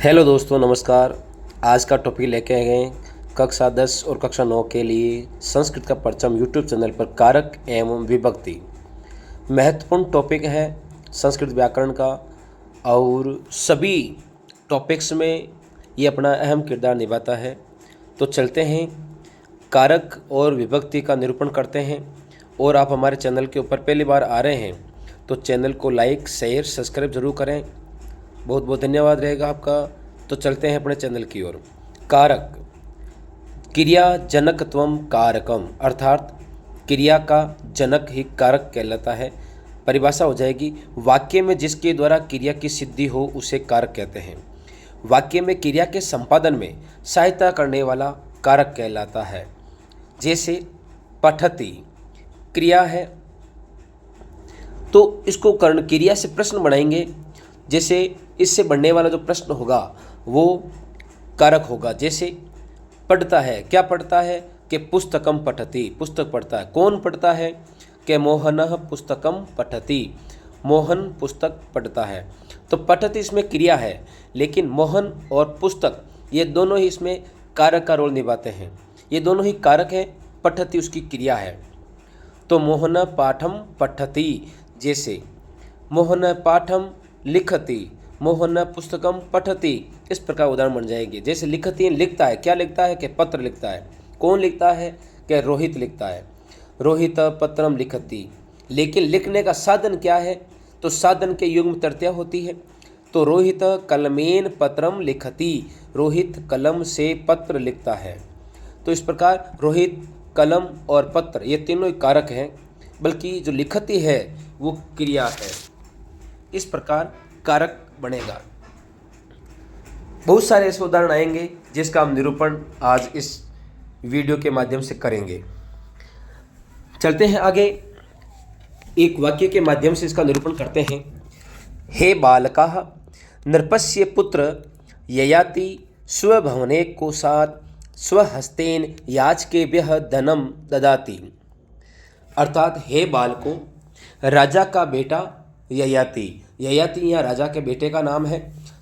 Hello दोस्तों, नमस्कार। आज का टॉपिक लेके आए गए कक्षा 10 और कक्षा 9 के लिए संस्कृत का परचम यूट्यूब चैनल पर कारक एवं विभक्ति। महत्वपूर्ण टॉपिक है संस्कृत व्याकरण का और सभी टॉपिक्स में ये अपना अहम किरदार निभाता है। तो चलते हैं, कारक और विभक्ति का निरूपण करते हैं। और आप हमारे चैनल के ऊपर पहली बार आ रहे हैं तो चैनल को लाइक, शेयर, सब्सक्राइब ज़रूर करें। बहुत बहुत धन्यवाद रहेगा आपका। तो चलते हैं अपने चैनल की ओर। कारक, क्रिया जनकत्वम कारकम, अर्थात क्रिया का जनक ही कारक कहलाता है। परिभाषा हो जाएगी, वाक्य में जिसके द्वारा क्रिया की सिद्धि हो उसे कारक कहते हैं। वाक्य में क्रिया के संपादन में सहायता करने वाला कारक कहलाता है। जैसे पठति क्रिया है तो इसको कर्ण क्रिया से प्रश्न बनाएंगे। जैसे इससे बनने वाला जो प्रश्न होगा वो कारक होगा। जैसे पढ़ता है, क्या पढ़ता है कि पुस्तकम पठति, पुस्तक पढ़ता है। कौन पढ़ता है कि मोहनः पुस्तकम पठति, मोहन पुस्तक पढ़ता है। तो पठति इसमें क्रिया है, लेकिन मोहन और पुस्तक ये दोनों ही इसमें कारक का रोल निभाते हैं। ये दोनों ही कारक है, पठति उसकी क्रिया है। तो मोहन पाठम पठति, जैसे मोहन पाठम लिखति, मोहन पुस्तकम पठति, इस प्रकार उदाहरण बन जाएंगे। जैसे लिखति लिखता है, क्या लिखता है कि पत्र लिखता है। कौन लिखता है कि रोहित लिखता है, रोहित पत्रम लिखति। लेकिन लिखने का साधन क्या है, तो साधन के युग्म तृतीया होती है। तो रोहित कलमेन पत्रम लिखति, रोहित कलम से पत्र लिखता है। तो इस प्रकार रोहित, कलम और पत्र ये तीनों ही कारक हैं, बल्कि जो लिखति है वो क्रिया है। इस प्रकार कारक बनेगा। बहुत सारे ऐसे उदाहरण आएंगे जिसका हम निरूपण आज इस वीडियो के माध्यम से करेंगे। चलते हैं आगे, एक वाक्य के माध्यम से इसका निरूपण करते हैं। हे बालकाः नृपस्य पुत्र ययाति स्वभवने कोशात् स्वहस्तेन याचकेभ्यः धनम ददाति। अर्थात हे बालकों, राजा का बेटा ययाति, ययाति यहाँ राजा के बेटे का नाम है।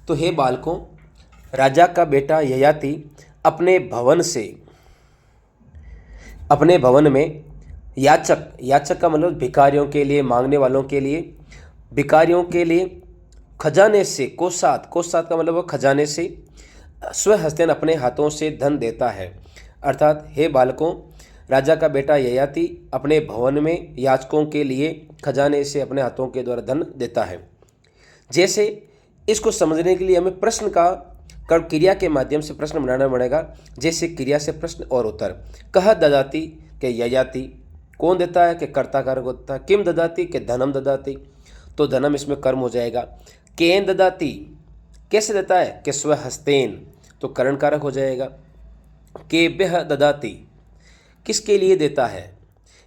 तो हे बालकों, राजा का बेटा ययाति अपने भवन से, अपने भवन में याचक, याचक का मतलब भिखारियों के लिए, मांगने वालों के लिए, भिखारियों के लिए खजाने से, कोशात, कोशात का मतलब वो खजाने से, स्वहस्तेन अपने हाथों से धन देता है। अर्थात हे बालकों, राजा का बेटा ययाति अपने भवन में याचकों के लिए खजाने से अपने हाथों के द्वारा धन देता है। जैसे इसको समझने के लिए हमें प्रश्न का कर्म क्रिया के माध्यम से प्रश्न बनाना पड़ेगा। जैसे क्रिया से प्रश्न और उत्तर। कह ददाति के ययाति, कौन देता है कि कर्ता कारक होता है। किम ददाति के धनम ददाति, तो धनम इसमें कर्म हो जाएगा। केन ददाति, कैसे देता है कि स्वहस्तेन, तो करण कारक हो जाएगा। केभ्यः ददाति, किसके लिए देता है,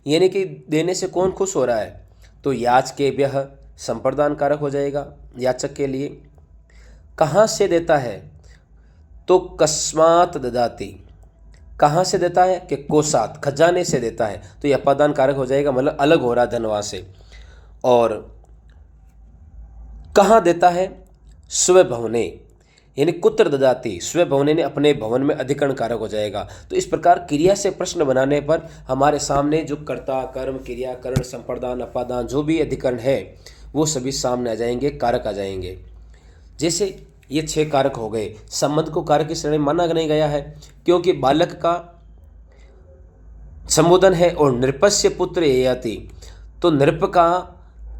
यानी कि देने से कौन खुश हो रहा है, तो याचकेभ्यः संप्रदान कारक हो जाएगा, याचक के लिए। कहाँ से देता है, तो कस्मात् ददाति, कहाँ से देता है कि कोशात, खजाने से देता है। तो यह अपादान कारक हो जाएगा, मतलब अलग हो रहा है धनवा से। और कहाँ देता है, स्वभवने, यानी कुत्र ददाति, स्वभवने ने अपने भवन में अधिकरण कारक हो जाएगा। तो इस प्रकार क्रिया से प्रश्न बनाने पर हमारे सामने जो कर्ता, कर्म, क्रिया, करण, संप्रदान, अपादान जो भी अधिकरण है वो सभी सामने आ जाएंगे, कारक आ जाएंगे। जैसे ये 6 कारक हो गए। संबंध को कारक की श्रेणी में माना नहीं गया है, क्योंकि बालक का संबोधन है और नृपस्य पुत्र ययाति, तो नृप का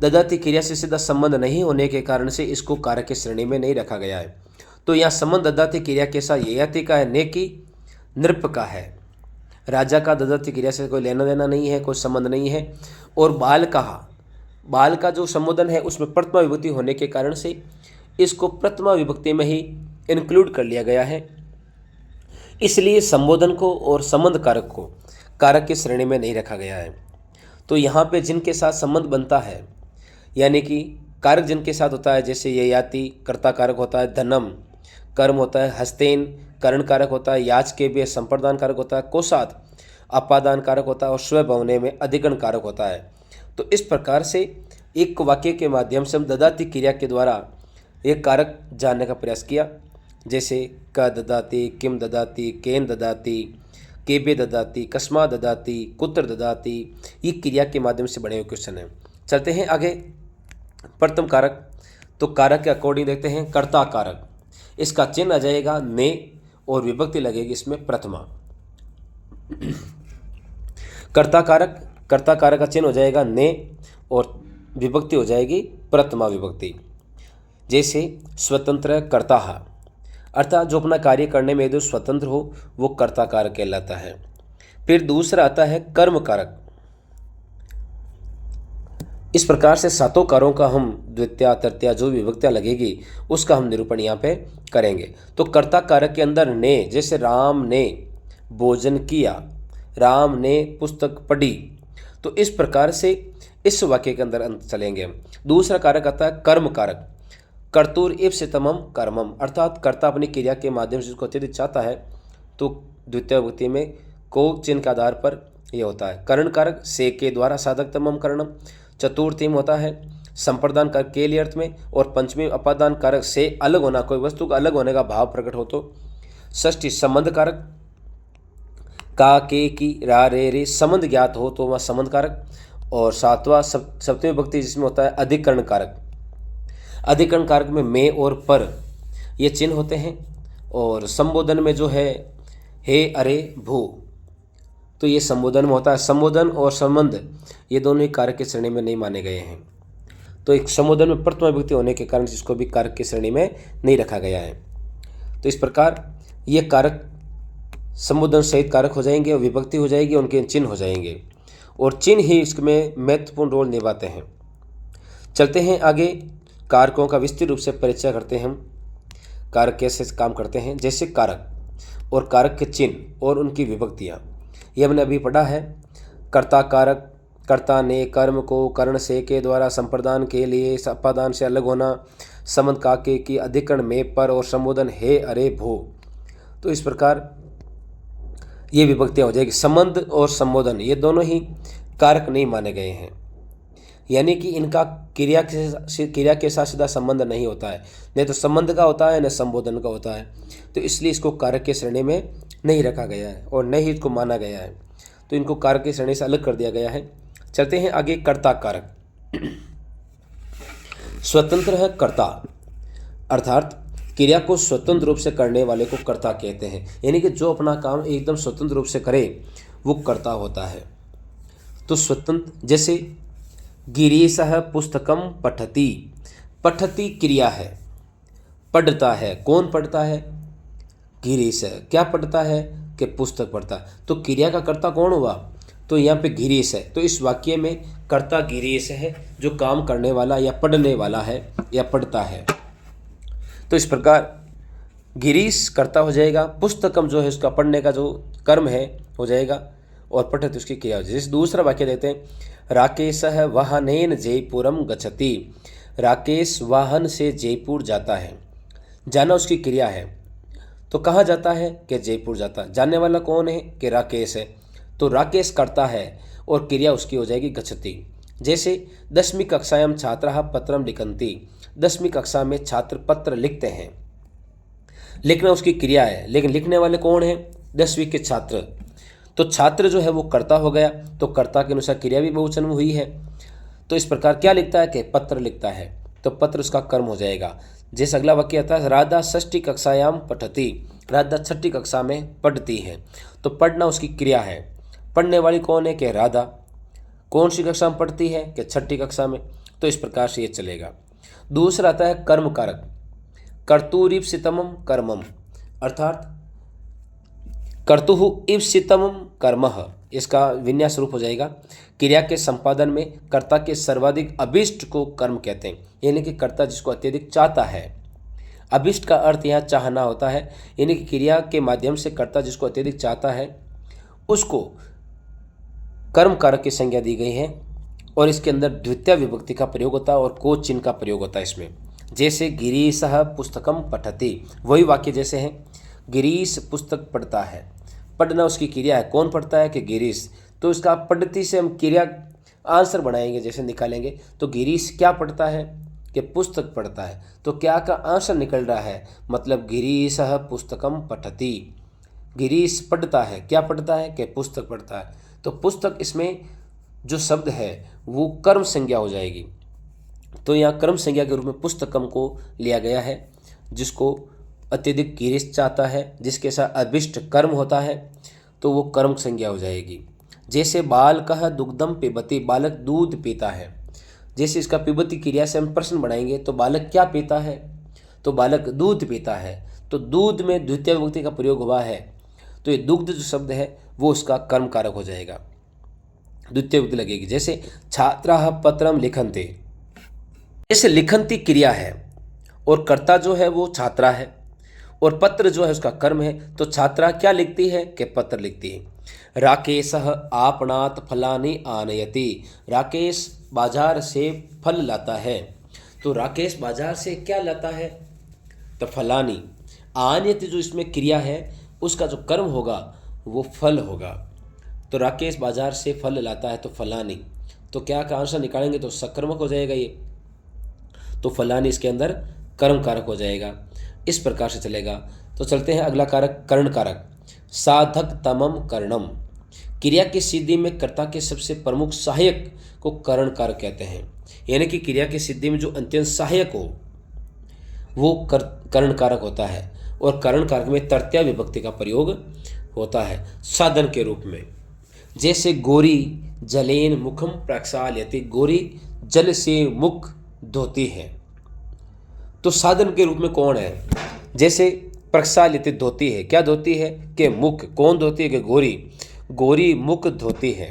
ददाति क्रिया से सीधा संबंध नहीं होने के कारण से इसको कारक की श्रेणी में नहीं रखा गया है। तो यहाँ संबंध ददाति क्रिया के साथ ययाति का है, ने की नृप का है। राजा का ददाति क्रिया से कोई लेना देना नहीं है, कोई संबंध नहीं है। और बाल कहा, बाल का जो संबोधन है उसमें प्रथमा विभक्ति होने के कारण से इसको प्रथमा विभक्ति में ही इंक्लूड कर लिया गया है। इसलिए संबोधन को और संबंध कारक को कारक की श्रेणी में नहीं रखा गया है। तो यहाँ पे जिनके साथ संबंध बनता है, यानी कि कारक जिनके साथ होता है, जैसे ययाति कर्ता कारक होता है, धनम कर्म होता है, हस्तेन करण कारक होता है, याच के भी संप्रदान कारक होता है, कोशात अपादान कारक होता है और स्वभवने में अधिकरण कारक होता है। तो इस प्रकार से एक वाक्य के माध्यम से हम ददाति क्रिया के द्वारा एक कारक जानने का प्रयास किया। जैसे क ददाति, किम ददाति, केन ददाति, केबे ददाति, कस्मा ददाति, कुत्र ददाति, ये क्रिया के माध्यम से बने हुए क्वेश्चन हैं। चलते हैं आगे। प्रथम कारक, तो कारक के अकॉर्डिंग देखते हैं। कर्ता कारक, इसका चिन्ह आ जाएगा ने और विभक्ति लगेगी इसमें प्रथमा। कर्ता कारक का चिन्ह हो जाएगा ने और विभक्ति हो जाएगी प्रथमा विभक्ति। जैसे स्वतंत्र कर्ता, अर्थात जो अपना कार्य करने में जो स्वतंत्र हो वो कर्ता कारक कहलाता है। फिर दूसरा आता है कर्म कारक। इस प्रकार से सातों कारों का हम द्वितीया तृतीया जो विभक्तियाँ लगेगी उसका हम निरूपण यहाँ पे करेंगे। तो कर्ता कारक के अंदर ने, जैसे राम ने भोजन किया, राम ने पुस्तक पढ़ी, तो इस प्रकार से इस वाक्य के अंदर अंत चलेंगे हम। दूसरा कारक आता है कर्म कारक। कर्तुर इप्सितमम कर्मम, अर्थात कर्ता अपनी क्रिया के माध्यम से उसको अत्यधिक चाहता है तो द्वितीय विभक्ति में को चिन्ह के आधार पर यह होता है। करण कारक से के द्वारा साधकतमम करणम। चतुर्थी में होता है संप्रदान कारक के लिए अर्थ में, और पंचमी अपादान कारक से अलग होना, कोई वस्तु का अलग होने का भाव प्रकट हो तो। षष्ठी संबंध कारक, का के की रा रे रे संबंध ज्ञात हो तो वह संबंध कारक। और सातवां सप्तमी विभक्ति जिसमें होता है अधिकरण कारक। अधिकरण कारक में में और पर ये चिन्ह होते हैं। और संबोधन में जो है हे अरे भू, तो ये संबोधन में होता है। संबोधन और संबंध ये दोनों ही कारक की श्रेणी में नहीं माने गए हैं। तो एक संबोधन में प्रथमा विभक्ति होने के कारण जिसको भी कारक की श्रेणी में नहीं रखा गया है। तो इस प्रकार ये कारक संबोधन सहित कारक हो जाएंगे और विभक्ति हो जाएगी, उनके चिन्ह हो जाएंगे और चिन्ह ही इसमें महत्वपूर्ण रोल निभाते हैं। चलते हैं आगे, कारकों का विस्तृत रूप से परिचय करते हैं हम। कारक कैसे काम करते हैं, जैसे कारक और कारक के चिन्ह और उनकी विभक्तियाँ, ये हमने अभी पढ़ा है। कर्ता कारक, कर्ता ने कर्म को कर्ण से के द्वारा संप्रदान के लिए अपादान से अलग होना, संबंध काके की अधिकरण में पर और संबोधन हे अरे भो। तो इस प्रकार ये विभक्तियाँ हो जाएगी। संबंध और संबोधन ये दोनों ही कारक नहीं माने गए हैं, यानी कि इनका क्रिया के साथ सीधा संबंध नहीं होता है, नहीं तो संबंध का होता है न संबोधन का होता है। तो इसलिए इसको कारक की श्रेणी में नहीं रखा गया है और न ही इसको माना गया है, तो इनको कारक की श्रेणी से अलग कर दिया गया है। चलते हैं आगे, कर्ता कारक। स्वतंत्र है कर्ता, अर्थात क्रिया को स्वतंत्र रूप से करने वाले को कर्ता कहते हैं, यानी कि जो अपना काम एकदम स्वतंत्र रूप से करे वो कर्ता होता है। तो स्वतंत्र, जैसे गिरीशः पुस्तकम पठति, पठति क्रिया है, पढ़ता है। कौन पढ़ता है? गिरीश। क्या पढ़ता है? कि पुस्तक पढ़ता है। तो क्रिया का कर्ता कौन हुआ? तो यहाँ पे गिरीश है। तो इस वाक्य में कर्ता गिरीश है, जो काम करने वाला या पढ़ने वाला है या पढ़ता है। तो इस प्रकार गिरीश कर्ता हो जाएगा, पुस्तकम जो है उसका पढ़ने का जो कर्म है हो जाएगा, और पठत उसकी क्रिया हो जाएगी। जैसे दूसरा वाक्य देते हैं, राकेशः वाहनेन जयपुरम गच्छति, राकेश वाहन से जयपुर जाता है। जाना उसकी क्रिया है, तो कहाँ जाता है? कि जयपुर जाता है। जानने वाला कौन है? कि राकेश है। तो राकेश करता है और क्रिया उसकी हो जाएगी गच्छति। जैसे 10वीं कक्षायां छात्राः पत्रम लिखन्ति, 10वीं कक्षा में छात्र पत्र लिखते हैं। लिखना उसकी क्रिया है, लेकिन लिखने वाले कौन है? 10वीं के छात्र। तो छात्र जो है वो कर्ता हो गया, तो कर्ता के अनुसार क्रिया भी बहुवचन में हुई है। तो इस प्रकार क्या लिखता है? कि पत्र लिखता है, तो पत्र उसका कर्म हो जाएगा। जैसे अगला वाक्य आता है, राधा 6ठी कक्षायाम पठति, राधा 6ठी कक्षा में पढ़ती है। तो पढ़ना उसकी क्रिया है। पढ़ने वाली कौन है? कि राधा। कौन सी कक्षा में पढ़ती है? कि 6ठी कक्षा में। तो इस प्रकार से ये चलेगा। दूसरा आता है कर्म कारक, कर्तुरीप्सितमम कर्मम, अर्थात कर्तुः ईप्सितमम कर्मः, इसका विन्यास रूप हो जाएगा। क्रिया के संपादन में कर्ता के सर्वाधिक अभिष्ट को कर्म कहते हैं, यानी कि कर्ता जिसको अत्यधिक चाहता है। अभिष्ट का अर्थ यहाँ चाहना होता है, यानी कि क्रिया के माध्यम से कर्ता जिसको अत्यधिक चाहता है उसको कर्म कारक की संज्ञा दी गई है। और इसके अंदर द्वितीय विभक्ति का प्रयोग होता है और को चिन्ह का प्रयोग होता है इसमें। जैसे गिरीशः पुस्तकम पठति, वही वाक्य जैसे हैं, गिरीश पुस्तक पढ़ता है। पढ़ना उसकी क्रिया है। कौन पढ़ता है? कि गिरीश। तो इसका पढ़ती से हम क्रिया आंसर बनाएंगे, जैसे निकालेंगे। तो गिरीश क्या पढ़ता है? कि पुस्तक पढ़ता है। तो क्या का आंसर निकल रहा है, मतलब गिरीशः पुस्तकम पठति। गिरीश पढ़ता है, क्या पढ़ता है कि पुस्तक पढ़ता है। तो पुस्तक इसमें जो शब्द है वो कर्म संज्ञा हो जाएगी। तो यहाँ कर्म संज्ञा के रूप में पुस्तकम को लिया गया है, जिसको अत्यधिक गिरीश चाहता है, जिसके साथ अभिष्ट कर्म होता है, तो वो कर्म संज्ञा हो जाएगी। जैसे बालकः दुग्धम पिबति, बालक दूध पीता है। जैसे इसका पिबती क्रिया से हम प्रश्न बनाएंगे तो बालक क्या पीता है, तो बालक दूध पीता है। तो दूध में द्वितीय विभक्ति का प्रयोग हुआ है, तो ये दुग्ध जो शब्द है वो उसका कर्म कारक हो जाएगा, द्वितीय विभक्ति लगेगी। जैसे छात्राः पत्रम लिखन्ते, जैसे लिखन्ति क्रिया है और कर्ता जो है वो छात्रा है और पत्र जो है उसका कर्म है, तो छात्रा क्या लिखती है कि पत्र लिखती है। राकेशः आपणात् फलानि आनयति, राकेश बाजार से फल लाता है। तो राकेश बाजार से क्या लाता है, तो फलानी। आनयति जो इसमें क्रिया है उसका जो कर्म होगा वो फल होगा। तो राकेश बाजार से फल लाता है तो फलानी, तो क्या का आंसर निकालेंगे तो सकर्मक हो जाएगा ये, तो फलानी इसके अंदर कर्म कारक हो जाएगा। इस प्रकार से चलेगा। तो चलते हैं अगला कारक कर्ण कारक। साधक तमम कर्णम, क्रिया की सिद्धि में कर्ता के सबसे प्रमुख सहायक को कर्ण कारक कहते हैं। यानी कि क्रिया की सिद्धि में जो अत्यंत सहायक हो वो कर्ण कारक होता है। और कर्ण कारक में तृतीया विभक्ति का प्रयोग होता है साधन के रूप में। जैसे गोरी जलेन मुखम प्रक्षाल्यति, गोरी जल से मुख धोती है। तो साधन के रूप में कौन है, जैसे प्रक्षाल्यति धोती है, क्या धोती है कि मुख, कौन धोती है कि गोरी, गोरी मुख धोती है।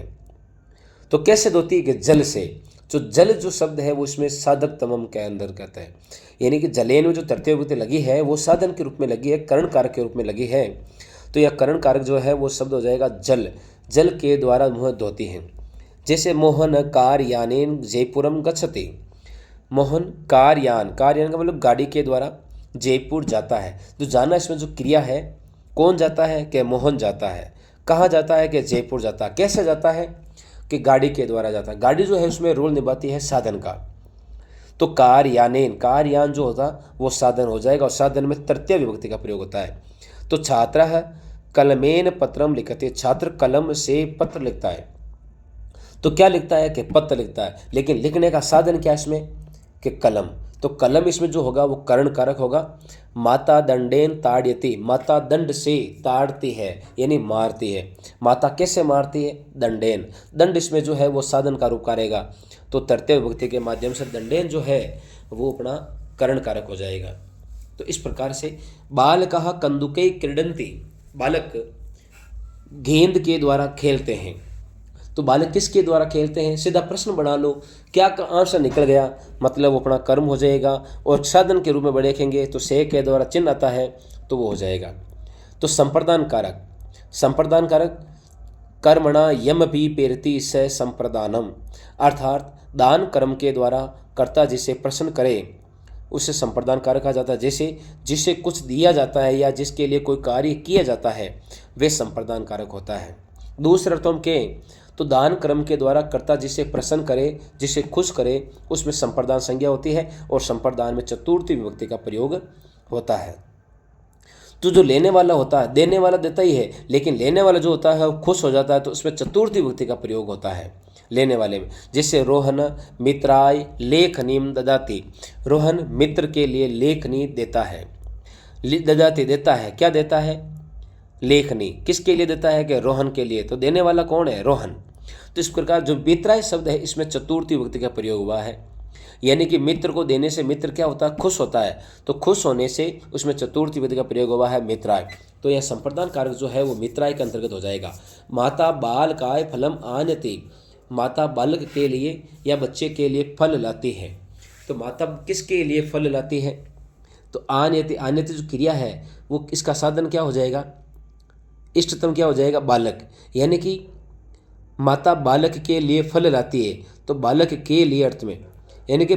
तो कैसे धोती है कि जल से। जो जल जो शब्द है वो इसमें साधक तमम के अंदर कहता है, यानी कि जलेन में जो तृतीय विभक्ति लगी है वो साधन के रूप में लगी है, कर्ण कारक के रूप में लगी है। तो यह कर्ण कारक जो है वो शब्द हो जाएगा जल, जल के द्वारा मुँह धोती है। जैसे मोहन कार्यानेन जयपुरम गच्छति, मोहन कारयान, कारयान का मतलब गाड़ी के द्वारा जयपुर जाता है। तो जाना इसमें जो क्रिया है, कौन जाता है कि मोहन जाता है। कहाँ जाता है कि जयपुर जाता है। कैसे जाता है कि गाड़ी के द्वारा जाता है। गाड़ी जो है उसमें रोल निभाती है साधन का। तो कारयानेन, कारयान जो होता वो साधन हो जाएगा और साधन में तृतीय विभक्ति का प्रयोग होता है। तो छात्रः कलमेन पत्रम लिखते, छात्र कलम से पत्र लिखता है। तो क्या लिखता है कि पत्र लिखता है, लेकिन लिखने का साधन क्या है इसमें कि कलम। तो कलम इसमें जो होगा वो कर्ण कारक होगा। माता दंडेन ताड़यति, माता दंड से ताड़ती है यानी मारती है। माता कैसे मारती है, दंडेन, दंड इसमें जो है वो साधन का रूप करेगा। तो तृतीय विभक्ति के माध्यम से दंडेन जो है वो अपना कर्ण कारक हो जाएगा। तो इस प्रकार से बालकः कंदुके क्रीडन्ति, बालक गेंद के द्वारा खेलते हैं। तो बालक किसके द्वारा खेलते हैं, सीधा प्रश्न बना लो, क्या का आंसर निकल गया, मतलब वो अपना कर्म हो जाएगा। और साधन के रूप में देखेंगे तो से के द्वारा चिन्ह आता है तो वो हो जाएगा। तो संप्रदान कारक, संप्रदान कारक कर्मणा यम भी पेरती स संप्रदानम, अर्थात दान कर्म के द्वारा कर्ता जिसे प्रसन्न करे उसे संप्रदान कारक कहा जाता है। जैसे जिसे कुछ दिया जाता है या जिसके लिए कोई कार्य किया जाता है वे संप्रदान कारक होता है। दूसरे अर्थों के तो दान कर्म के द्वारा कर्ता जिसे प्रसन्न करे, जिसे खुश करे, उसमें संप्रदान संज्ञा होती है और संप्रदान में चतुर्थी विभक्ति का प्रयोग होता है। तो जो लेने वाला होता है, देने वाला देता ही है, लेकिन लेने वाला जो होता है वो खुश हो जाता है, तो उसमें चतुर्थी विभक्ति का प्रयोग होता है लेने वाले में। जैसे रोहन मित्राय लेखनीम ददाति, रोहन मित्र के लिए लेखनी देता है। ददाति देता है, क्या देता है, लेखनी। किसके लिए देता है कि रोहन के लिए, तो देने वाला कौन है, रोहन। तो इस प्रकार जो मित्राय शब्द है इसमें चतुर्थी विभक्ति का प्रयोग हुआ है, यानी कि मित्र को देने से मित्र क्या होता है, खुश होता है। तो खुश होने से उसमें चतुर्थी विभक्ति का प्रयोग हुआ है मित्राय। तो यह संप्रदान कारक जो है वो मित्राय के अंतर्गत हो जाएगा। माता बालकाय फलम आनयति, माता बालक के लिए या बच्चे के लिए फल लाती है। तो माता किसके लिए फल लाती है, तो आनयति, आनयति जो क्रिया है वो इसका साधन क्या हो जाएगा, इष्टतम क्या हो जाएगा, बालक। यानी कि माता बालक के लिए फल लाती है, तो बालक के लिए अर्थ में, यानी कि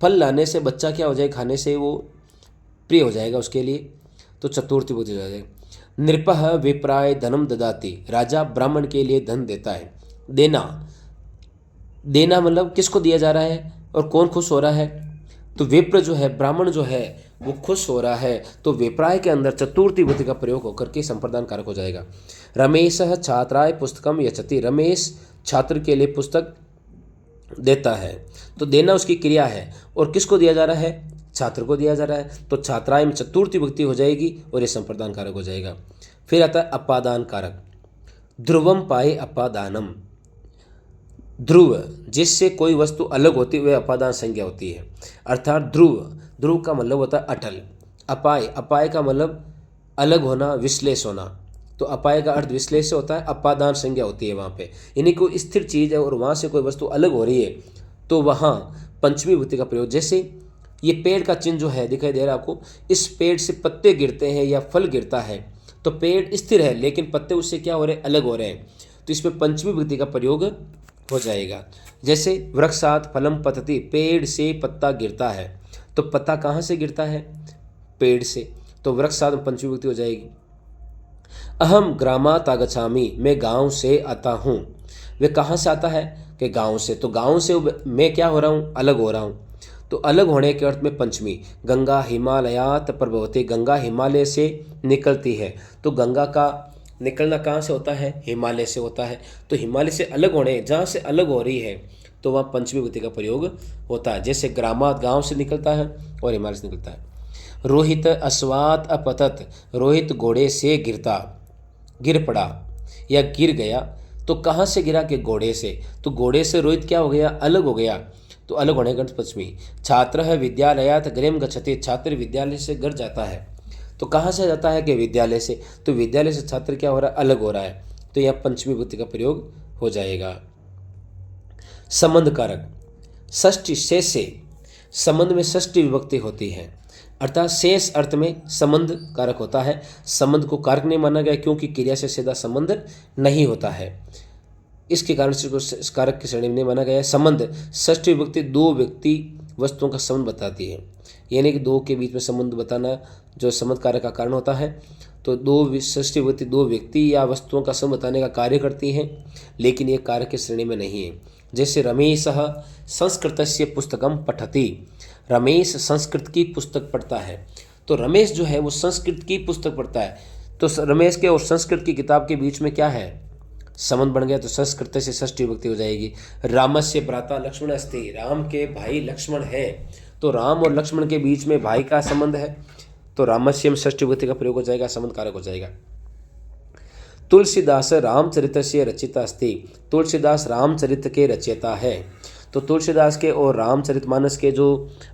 फल लाने से बच्चा क्या हो जाएगा, खाने से वो प्रिय हो जाएगा उसके लिए। तो चतुर्थी विभक्ति हो जाएगा। नृपः विप्राय धनम ददाति, राजा ब्राह्मण के लिए धन देता है। देना, देना मतलब किसको दिया जा रहा है और कौन खुश हो रहा है, तो विप्र जो है, ब्राह्मण जो है वो खुश हो रहा है, तो विप्राय के अंदर चतुर्थी विभक्ति का प्रयोग होकर के संप्रदान कारक हो जाएगा। रमेश छात्राय पुस्तकम यचति, रमेश छात्र के लिए पुस्तक देता है, तो देना उसकी क्रिया है और किसको दिया जा रहा है, छात्र को दिया जा रहा है, तो छात्राय में चतुर्थी विभक्ति हो जाएगी और ये संप्रदान कारक हो जाएगा। फिर आता है अपादान कारक, ध्रुवम पाए अपादानम, ध्रुव जिससे कोई वस्तु अलग होती है वह अपादान संज्ञा होती है, अर्थात ध्रुव, ध्रुव का मतलब होता है अटल, अपाय, अपाय का मतलब अलग होना, विश्लेष होना, तो अपाय का अर्थ विश्लेष से होता है, अपादान संज्ञा होती है वहाँ पे, यानी कोई स्थिर चीज़ है और वहाँ से कोई वस्तु अलग हो रही है तो वहाँ पंचमी विभक्ति का प्रयोग। जैसे ये पेड़ का चिन्ह जो है दिखाई दे रहा है आपको, इस पेड़ से पत्ते गिरते हैं या फल गिरता है, तो पेड़ स्थिर है लेकिन पत्ते उससे क्या हो रहे हैं, अलग हो रहे हैं, तो इसमें पंचमी विभक्ति का प्रयोग हो जाएगा। जैसे वृक्षात् फलम पतति, पेड़ से पत्ता गिरता है, तो पत्ता कहाँ से गिरता है, पेड़ से, तो वृक्षात् में पंचमी विभक्ति हो जाएगी। अहम ग्रामात् आगच्छामि, मैं गांव से आता हूँ, वे कहाँ से आता है कि गांव से, तो गांव से मैं क्या हो रहा हूँ, अलग हो रहा हूँ, तो अलग होने के अर्थ में पंचमी। गंगा हिमालयात प्रभवते, गंगा हिमालय से निकलती है, तो गंगा का निकलना कहाँ से होता है, हिमालय से होता है, तो हिमालय से अलग होने, जहाँ से अलग हो रही है तो वहाँ पंचमी विभक्ति का प्रयोग होता है। जैसे ग्रामात गांव से निकलता है और हिमालय से निकलता है। रोहित अश्वात अपतत, रोहित घोड़े से गिर पड़ा या गिर गया, तो कहाँ से गिरा कि घोड़े से, तो घोड़े से रोहित क्या हो गया, अलग हो गया, तो अलग होने का पंचमी। छात्र है विद्यालयात गृहम गच्छति, छात्र विद्यालय से घर जाता है, तो कहाँ से जाता है कि विद्यालय से, तो विद्यालय से छात्र क्या हो रहा है, अलग हो रहा है, तो यह पंचमी विभक्ति का प्रयोग हो जाएगा। संबंध कारक, षष्ठी शेष से, संबंध में षष्ठी विभक्ति होती है, अर्थात शेष अर्थ में संबंध कारक होता है। संबंध को कारक नहीं माना गया क्योंकि क्रिया से सीधा संबंध नहीं होता है, इसके कारण से इसको कारक की श्रेणी में नहीं माना गया है। संबंध षष्ठी विभक्ति दो व्यक्ति वस्तुओं का संबंध बताती है, यानी कि दो के बीच में संबंध बताना जो संबंध कारक का कारण होता है। तो दो षष्ठी विभक्ति दो व्यक्ति या वस्तुओं का संबंध बताने का कार्य करती हैं, लेकिन ये कारक की श्रेणी में नहीं है। जैसे रमेशः संस्कृतस्य पुस्तकम पठति, रमेश संस्कृत की पुस्तक पढ़ता है, तो रमेश जो है वो संस्कृत की पुस्तक पढ़ता है, तो रमेश के और संस्कृत की किताब के बीच में क्या है, संबंध बन गया, तो संस्कृत से षष्ठी विभक्ति हो जाएगी। रामस्य भ्राता लक्ष्मण अस्ति, राम के भाई लक्ष्मण है, तो राम और लक्ष्मण के बीच में भाई का संबंध है, तो रामस्य में षष्ठी विभक्ति का प्रयोग हो जाएगा, संबंध कारक हो जाएगा। तुलसीदास रामचरितस्य रचिता अस्ति, तुलसीदास रामचरित के रचयिता है, तो तुलसीदास के और रामचरितमानस के जो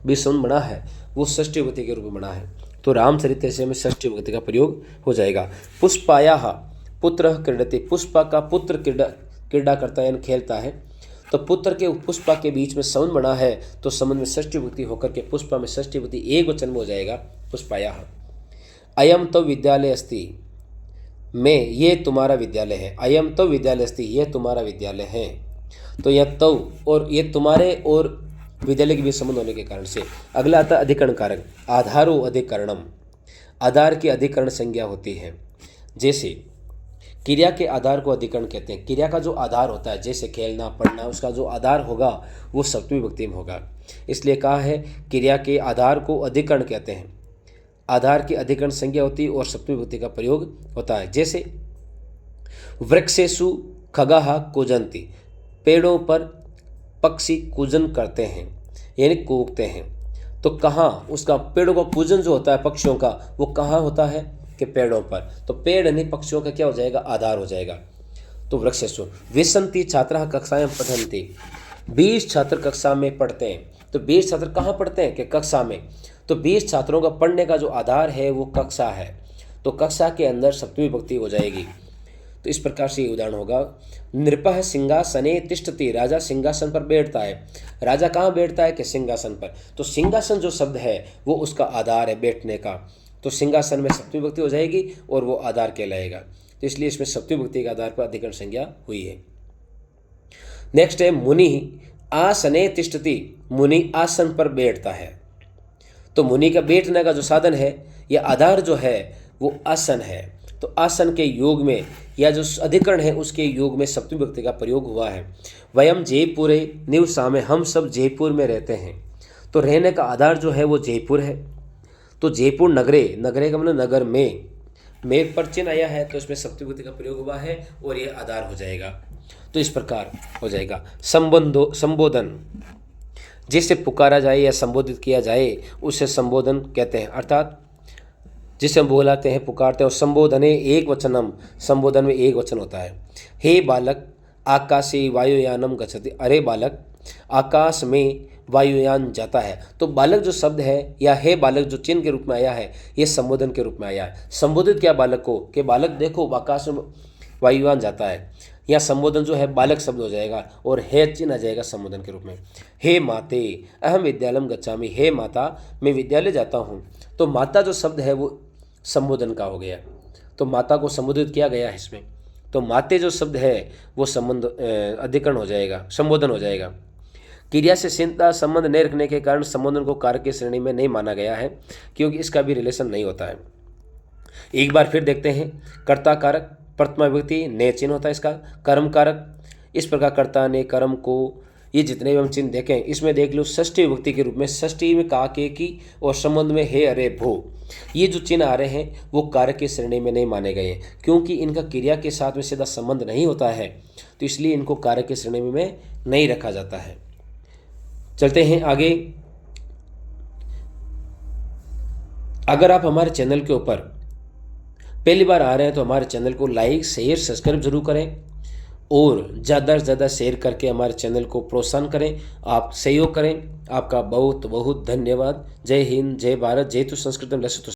भी संबंध बना है वो षष्ठी विभक्ति के रूप में बना है, तो रामचरित से में षष्ठी विभक्ति का प्रयोग हो जाएगा। पुष्पायाः पुत्र क्रीडति, पुष्पा का पुत्र क्रीड़ा करता है यानी खेलता है, तो पुत्र के पुष्पा के बीच में संबंध बना है, तो संबंध में षष्ठी विभक्ति होकर के पुष्पा में षष्ठी विभक्ति एक वचन में हो जाएगा, पुष्पायाः। अयम तो विद्यालय अस्ति, मैं ये तुम्हारा विद्यालय है, अयम तो विद्यालय अस्ति, यह तुम्हारा विद्यालय है, तो यह तो और ये तुम्हारे और विद्यालय के बीच संबंध होने के कारण से। अगला आता अधिकरण कारक, आधारो अधिकरणम, आधार की अधिकरण संज्ञा होती है। जैसे क्रिया के आधार को अधिकरण कहते हैं, क्रिया का जो आधार होता है जैसे खेलना पढ़ना, उसका जो आधार होगा वो सप्तमी विभक्ति में होगा, इसलिए कहा है क्रिया के आधार को अधिकरण कहते हैं। आधार की अधिकरण संज्ञा होती है और सप्तमी विभक्ति का प्रयोग होता है। जैसे वृक्षेषु खगाः कूजन्ति, पेड़ों पर पक्षी कूजन करते हैं यानी कूकते हैं, तो कहाँ उसका पेड़ों का कूजन जो होता है पक्षियों का वो कहाँ होता है कि पेड़ों पर, तो पेड़ यानी पक्षियों का क्या हो जाएगा, आधार हो जाएगा। तो वृक्षेषु विशन्ति छात्राः कक्षायां पठन्ति, 20 छात्र कक्षा में पढ़ते हैं, तो 20 छात्र कहाँ पढ़ते हैं कि कक्षा में, तो 20 छात्रों का पढ़ने का जो आधार है वो कक्षा है, तो कक्षा के अंदर सप्तमी विभक्ति हो जाएगी। तो इस प्रकार से ये उदाहरण होगा। नृपः सिंहासने तिष्ठति, राजा सिंहासन पर बैठता है, राजा कहाँ बैठता है कि सिंहासन पर, तो सिंहासन जो शब्द है वो उसका आधार है बैठने का, तो सिंहासन में सप्तमी विभक्ति हो जाएगी और वो आधार कहलाएगा, तो इसलिए इसमें सप्तमी विभक्ति के आधार पर अधिकरण संज्ञा हुई है। नेक्स्ट है मुनि आसने तिष्ठति, मुनि आसन पर बैठता है, तो मुनि का बैठने का जो साधन है या आधार जो है वो आसन है, तो आसन के योग में या जो अधिकरण है उसके योग में सप्तमी विभक्ति का प्रयोग हुआ है। वयम जयपुरे निवसामहे, हम सब जयपुर में रहते हैं, तो रहने का आधार जो है वो जयपुर है। तो जयपुर नगरे, नगरे का मतलब नगर में पर चिन्ह आया है तो इसमें सप्तमी विभक्ति का प्रयोग हुआ है और ये आधार हो जाएगा। तो इस प्रकार हो जाएगा। संबोधन, जिसे पुकारा जाए या संबोधित किया जाए उसे संबोधन कहते हैं, अर्थात जिसे हम बुलाते हैं, पुकारते हैं। और संबोधने एक वचनम, संबोधन में एक वचन होता है। हे बालक आकाशे वायुयानम गच्छति, अरे बालक आकाश में वायुयान जाता है। तो बालक जो शब्द है या हे बालक जो चिन्ह के रूप में आया है ये संबोधन के रूप में आया है। संबोधित किया बालक को कि बालक देखो आकाश में वायुयान जाता है, या संबोधन जो है बालक शब्द हो जाएगा और हे चिन्ह आ जाएगा संबोधन के रूप में। हे माते अहम विद्यालयम गच्छामि, हे माता मैं विद्यालय जाता हूँ। तो माता जो शब्द है वो संबोधन का हो गया, तो माता को संबोधित किया गया है इसमें। तो माते जो शब्द है वो संबंध अधिकरण हो जाएगा, संबोधन हो जाएगा। क्रिया से चिंता संबंध नहीं रखने के कारण संबोधन को कारक की श्रेणी में नहीं माना गया है, क्योंकि इसका भी रिलेशन नहीं होता है। एक बार फिर देखते हैं। कर्ता कारक, प्रथमा विभक्ति ने चिन्ह होता है इसका। कर्म कारक, इस प्रकार कर्ता ने कर्म को, ये जितने भी हम चिन्ह देखें इसमें देख लो षष्ठी विभक्ति के रूप में, षष्ठी में का के की और संबंध में हे अरे भो, ये जो चिन्ह आ रहे हैं वो कारक की श्रेणी में नहीं माने गए, क्योंकि इनका क्रिया के साथ में सीधा संबंध नहीं होता है, तो इसलिए इनको कारक की श्रेणी में नहीं रखा जाता है। चलते हैं आगे। अगर आप हमारे चैनल के ऊपर पहली बार आ रहे हैं तो हमारे चैनल को लाइक शेयर सब्सक्राइब जरूर करें और ज़्यादा से ज़्यादा शेयर करके हमारे चैनल को प्रोत्साहन करें, आप सहयोग करें। आपका बहुत बहुत धन्यवाद। जय हिंद, जय भारत, जय तु संस्कृतम लसतु।